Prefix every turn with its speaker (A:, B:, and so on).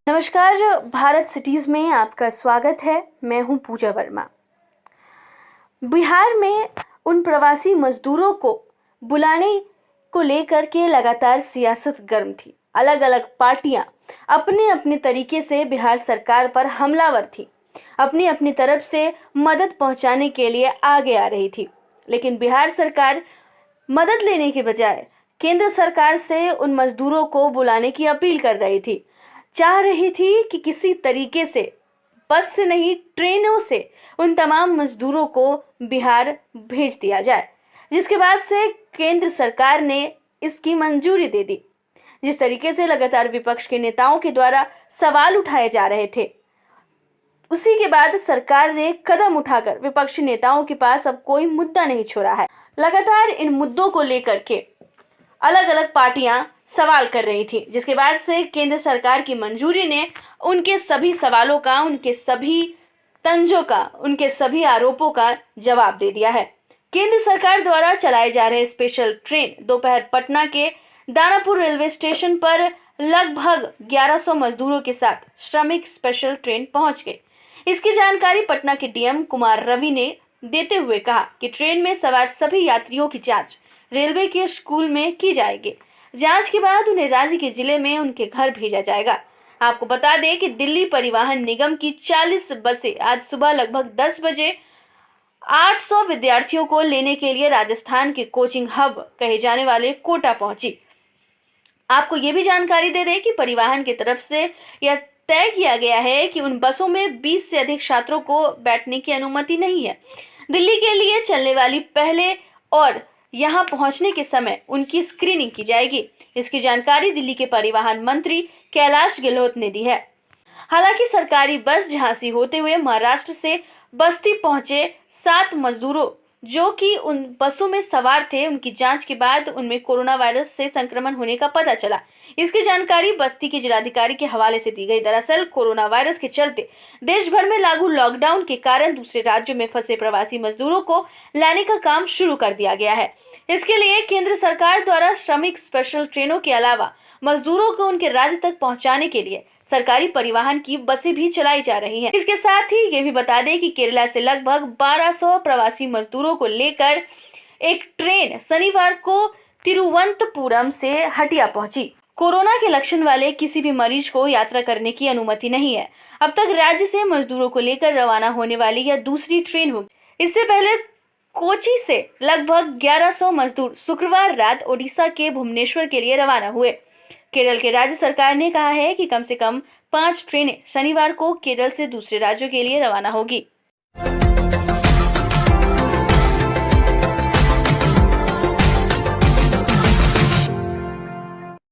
A: नमस्कार। भारत सिटीज़ में आपका स्वागत है। मैं हूं पूजा वर्मा। बिहार में उन प्रवासी मजदूरों को बुलाने को लेकर के लगातार सियासत गर्म थी। अलग अलग पार्टियां अपने अपने तरीके से बिहार सरकार पर हमलावर थी, अपनी अपनी तरफ से मदद पहुंचाने के लिए आगे आ रही थी। लेकिन बिहार सरकार मदद लेने के बजाय केंद्र सरकार से उन मजदूरों को बुलाने की अपील कर रही थी। चाह रही थी कि किसी तरीके से, बस से नहीं ट्रेनों से उन तमाम मजदूरों को बिहार भेज दिया जाए, जिसके बाद से केंद्र सरकार ने इसकी मंजूरी दे दी। जिस तरीके से लगातार विपक्ष के नेताओं के द्वारा सवाल उठाए जा रहे थे, उसी के बाद सरकार ने कदम उठाकर विपक्षी नेताओं के पास अब कोई मुद्दा नहीं छोड़ा है। लगातार इन मुद्दों को लेकर के अलग अलग पार्टियां सवाल कर रही थी, जिसके बाद से केंद्र सरकार की मंजूरी ने उनके सभी सवालों का, उनके सभी तंजों का, उनके सभी आरोपों का जवाब दे दिया है। केंद्र सरकार द्वारा चलाए जा रहे स्पेशल ट्रेन दोपहर पटना के दानापुर रेलवे स्टेशन पर लगभग 1100 मजदूरों के साथ श्रमिक स्पेशल ट्रेन पहुंच गई। इसकी जानकारी पटना के डीएम कुमार रवि ने देते हुए कहा कि ट्रेन में सवार सभी यात्रियों की जांच रेलवे के स्कूल में की जाएगी। जांच के बाद उन्हें राज्य के जिले में उनके घर भेजा जाएगा। आपको बता दें कि दिल्ली परिवहन निगम की 40 बसें आज सुबह लगभग 10 बजे 800 विद्यार्थियों को लेने के लिए राजस्थान के कोचिंग हब कहे जाने वाले कोटा पहुंची। आपको ये भी जानकारी दे दें कि परिवहन की तरफ से यह तय किया गया है कि उन बसों में 20 से अधिक छात्रों को बैठने की अनुमति नहीं है। दिल्ली के लिए चलने वाली पहले और यहां पहुंचने के समय उनकी स्क्रीनिंग की जाएगी। इसकी जानकारी दिल्ली के परिवहन मंत्री कैलाश गहलोत ने दी है। हालांकि सरकारी बस झांसी होते हुए महाराष्ट्र से बस्ती पहुंचे 7 मजदूरों जो कि उन बसों में सवार थे, उनकी जांच के बाद उनमें कोरोना वायरस से संक्रमण होने का पता चला। इसकी जानकारी बस्ती के जिलाधिकारी के हवाले से दी गई। दरअसल कोरोना वायरस के चलते देश भर में लागू लॉकडाउन के कारण दूसरे राज्यों में फंसे प्रवासी मजदूरों को लाने का काम शुरू कर दिया गया है। इसके लिए केंद्र सरकार द्वारा श्रमिक स्पेशल ट्रेनों के अलावा मजदूरों को उनके राज्य तक पहुंचाने के लिए सरकारी परिवहन की बसें भी चलाई जा रही हैं। इसके साथ ही ये भी बता दें कि केरला से लगभग 1200 प्रवासी मजदूरों को लेकर एक ट्रेन शनिवार को तिरुवनंतपुरम से हटिया पहुंची। कोरोना के लक्षण वाले किसी भी मरीज को यात्रा करने की अनुमति नहीं है। अब तक राज्य से मजदूरों को लेकर रवाना होने वाली यह दूसरी ट्रेन होगी। इससे पहले कोची से लगभग 1100 मजदूर शुक्रवार रात ओडिशा के भुवनेश्वर के लिए रवाना हुए। केरल के राज्य सरकार ने कहा है कि कम से कम 5 ट्रेनें शनिवार को केरल से दूसरे राज्यों के लिए रवाना होगी।